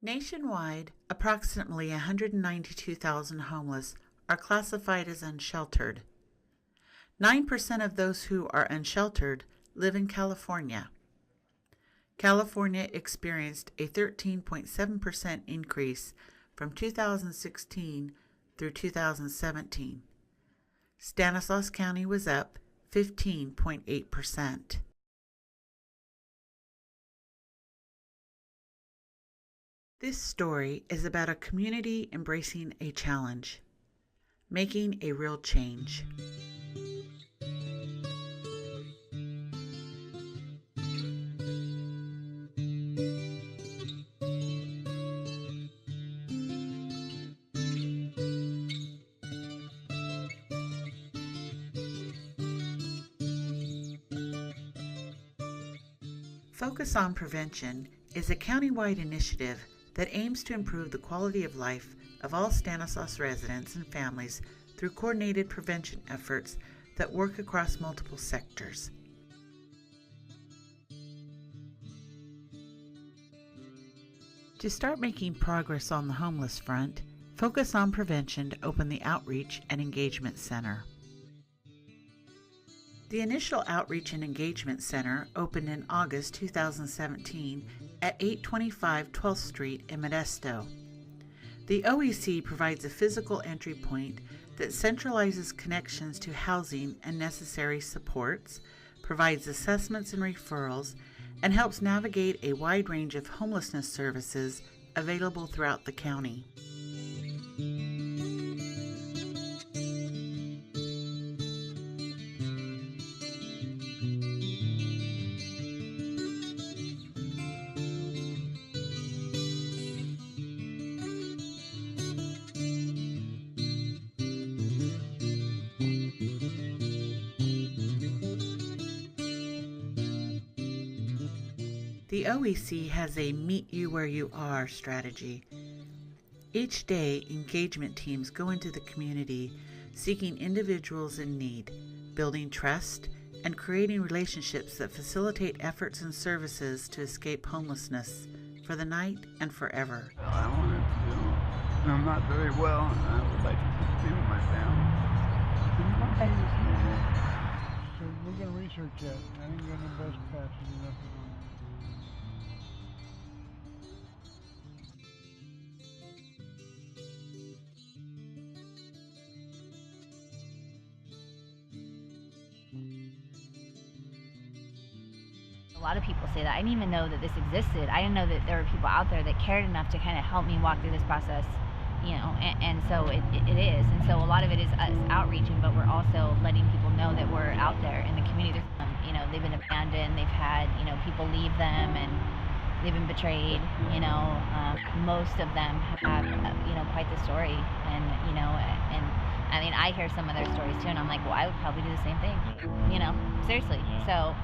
Nationwide, approximately 192,000 homeless are classified as unsheltered. 9% of those who are unsheltered live in California. California experienced a 13.7% increase from 2016 through 2017. Stanislaus County was up 15.8%. This story is about a community embracing a challenge, making a real change. Focus on Prevention is a countywide initiative that aims to improve the quality of life of all Stanislaus residents and families through coordinated prevention efforts that work across multiple sectors. To start making progress on the homeless front, Focus on Prevention opened the Outreach and Engagement Center. The initial Outreach and Engagement Center opened in August 2017 at 825 12th Street in Modesto. The OEC provides a physical entry point that centralizes connections to housing and necessary supports, provides assessments and referrals, and helps navigate a wide range of homelessness services available throughout the county. The OEC has a Meet You Where You Are strategy. Each day, engagement teams go into the community seeking individuals in need, building trust, and creating relationships that facilitate efforts and services to escape homelessness for the night and forever. I wanted to. I'm not very well, and I would like to be with my family. So we're going to research that. I think we're going to best pass it enough. A lot of people say that. I didn't even know that this existed. I didn't know that there were people out there that cared enough to kind of help me walk through this process, and so it is. And so a lot of it is us outreaching, but we're also letting people know that we're out there in the community. They've been abandoned, they've had, people leave them, and they've been betrayed, most of them have, quite the story, and I mean, I hear some of their stories too, and I'm like, well, I would probably do the same thing, seriously. So,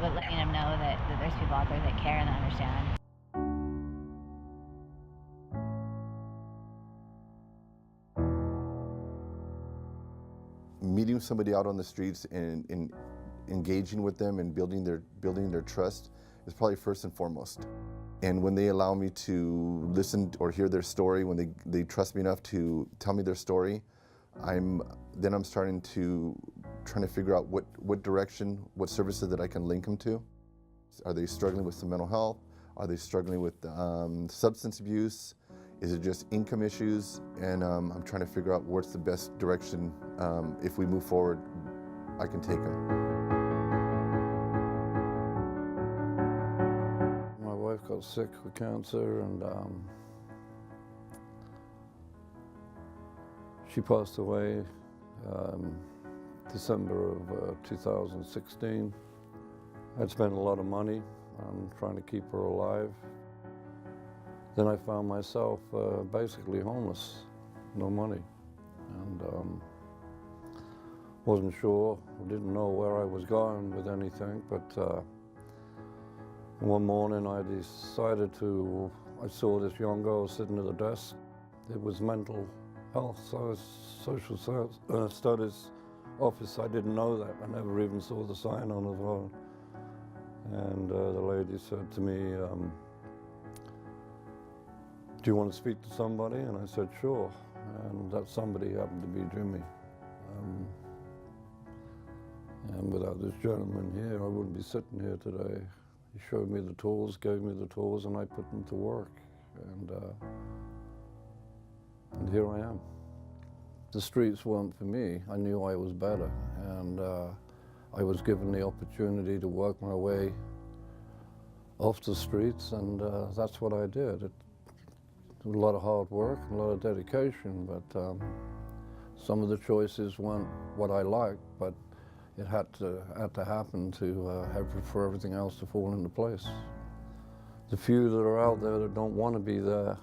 but letting them know that there's people out there that care and that understand. Meeting somebody out on the streets and engaging with them and building their trust is probably first and foremost. And when they allow me to listen or hear their story, when they trust me enough to tell me their story, I'm starting to trying to figure out what direction, what services that I can link them to. Are they struggling with some mental health? Are they struggling with substance abuse? Is it just income issues? And I'm trying to figure out what's the best direction. If we move forward, I can take them. My wife got sick with cancer, and she passed away December of 2016. I'd spent a lot of money on trying to keep her alive. Then I found myself basically homeless, no money, and wasn't sure, didn't know where I was going with anything, but one morning I decided I saw this young girl sitting at a desk. It was mental health, social studies office. I didn't know that. I never even saw the sign on the phone. And the lady said to me, do you want to speak to somebody? And I said, sure. And that somebody happened to be Jimmy. And without this gentleman here, I wouldn't be sitting here today. He showed me the tools, gave me the tools, and I put them to work. And here I am. The streets weren't for me. I knew I was better. And I was given the opportunity to work my way off the streets, and that's what I did. It was a lot of hard work, a lot of dedication, but some of the choices weren't what I liked, but it had to happen to for everything else to fall into place. The few that are out there that don't want to be there,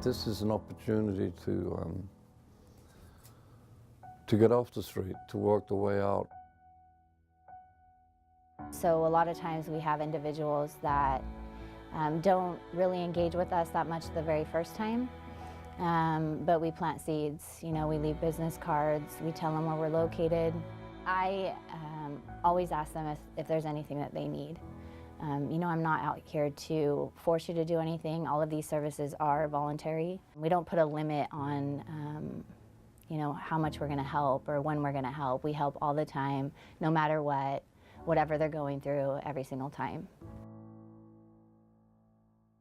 this is an opportunity to get off the street, to work the way out. So a lot of times we have individuals that don't really engage with us that much the very first time, but we plant seeds. You know, we leave business cards, we tell them where we're located. I always ask them if there's anything that they need. You know, I'm not out here to force you to do anything. All of these services are voluntary. We don't put a limit on you know, how much we're going to help or when we're going to help. We help all the time, no matter what, whatever they're going through, every single time.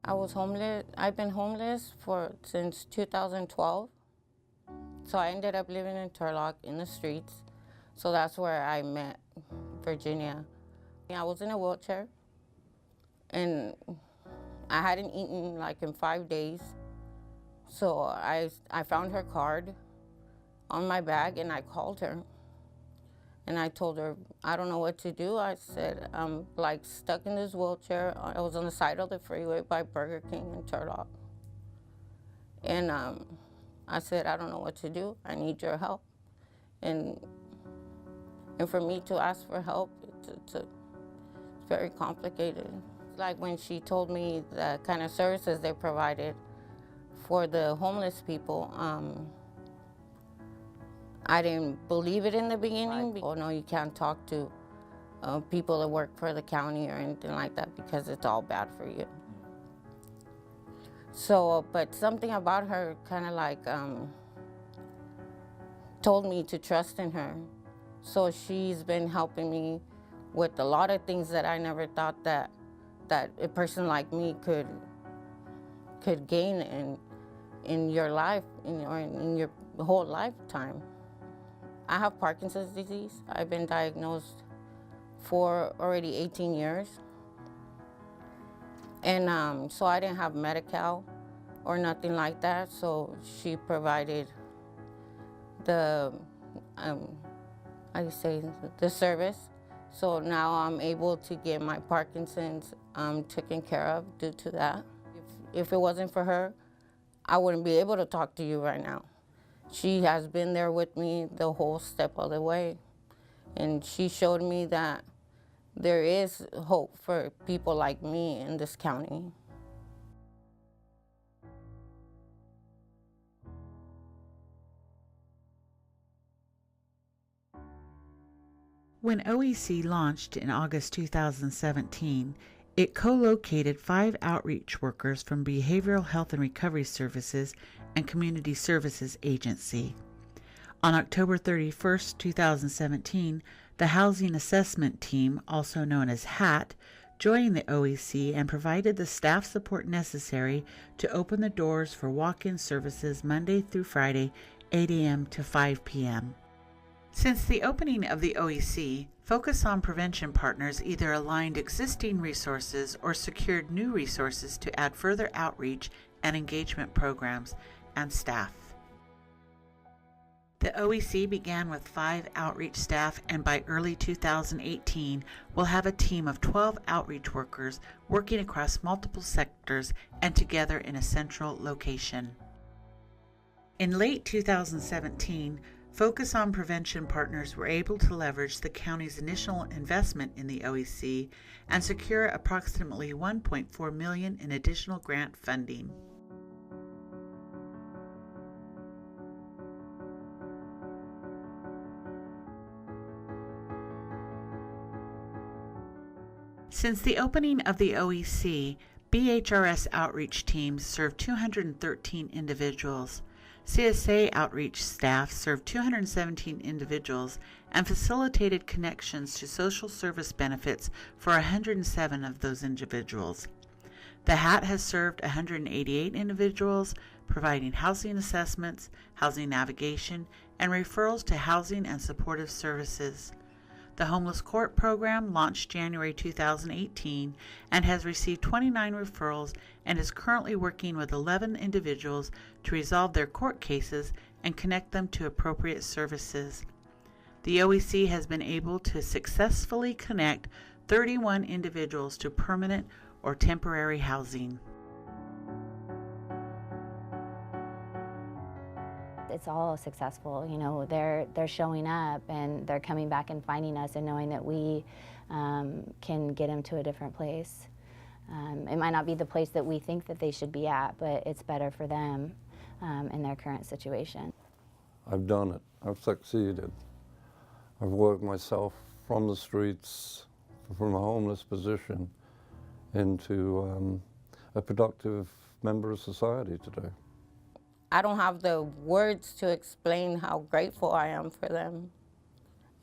I was homeless. I've been homeless since 2012. So I ended up living in Turlock in the streets. So that's where I met Virginia. I was in a wheelchair, and I hadn't eaten like in 5 days. So I found her card on my bag, and I called her. And I told her, I don't know what to do. I said, I'm like stuck in this wheelchair. I was on the side of the freeway by Burger King in Turlock. And I said, I don't know what to do. I need your help. And for me to ask for help, it's very complicated. Like when she told me the kind of services they provided for the homeless people, I didn't believe it in the beginning. Oh no, you can't talk to people that work for the county or anything like that because it's all bad for you. So, but something about her kind of like told me to trust in her. So she's been helping me with a lot of things that I never thought that a person like me could gain in your life, or in your whole lifetime. I have Parkinson's disease. I've been diagnosed for already 18 years. And so I didn't have Medi-Cal or nothing like that. So she provided the, the service. So now I'm able to get my Parkinson's taken care of due to that. If it wasn't for her, I wouldn't be able to talk to you right now. She has been there with me the whole step of the way. And she showed me that there is hope for people like me in this county. When OEC launched in August 2017, it co-located 5 outreach workers from Behavioral Health and Recovery Services and Community Services Agency. On October 31, 2017, the Housing Assessment Team, also known as HAT, joined the OEC and provided the staff support necessary to open the doors for walk-in services Monday through Friday, 8 a.m. to 5 p.m. Since the opening of the OEC, Focus on Prevention partners either aligned existing resources or secured new resources to add further outreach and engagement programs and staff. The OEC began with 5 outreach staff, and by early 2018 will have a team of 12 outreach workers working across multiple sectors and together in a central location. In late 2017, Focus on Prevention partners were able to leverage the county's initial investment in the OEC and secure approximately $1.4 million in additional grant funding. Since the opening of the OEC, BHRS outreach teams serve 213 individuals. CSA outreach staff served 217 individuals and facilitated connections to social service benefits for 107 of those individuals. The HAT has served 188 individuals, providing housing assessments, housing navigation, and referrals to housing and supportive services. The Homeless Court Program launched January 2018 and has received 29 referrals and is currently working with 11 individuals to resolve their court cases and connect them to appropriate services. The OEC has been able to successfully connect 31 individuals to permanent or temporary housing. It's all successful, you know, they're showing up and they're coming back and finding us and knowing that we can get them to a different place. It might not be the place that we think that they should be at, but it's better for them in their current situation. I've done it. I've succeeded. I've worked myself from the streets, from a homeless position, into a productive member of society today. I don't have the words to explain how grateful I am for them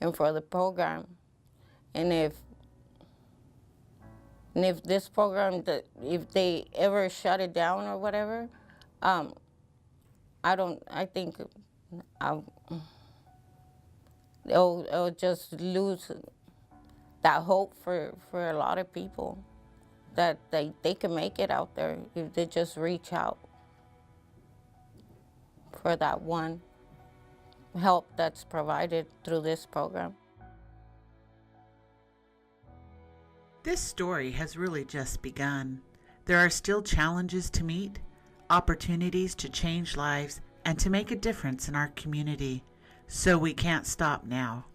and for the program. And if this program, if they ever shut it down or whatever, I think it'll just lose that hope for a lot of people that they can make it out there if they just reach out for that one help that's provided through this program. This story has really just begun. There are still challenges to meet, opportunities to change lives, and to make a difference in our community. So we can't stop now.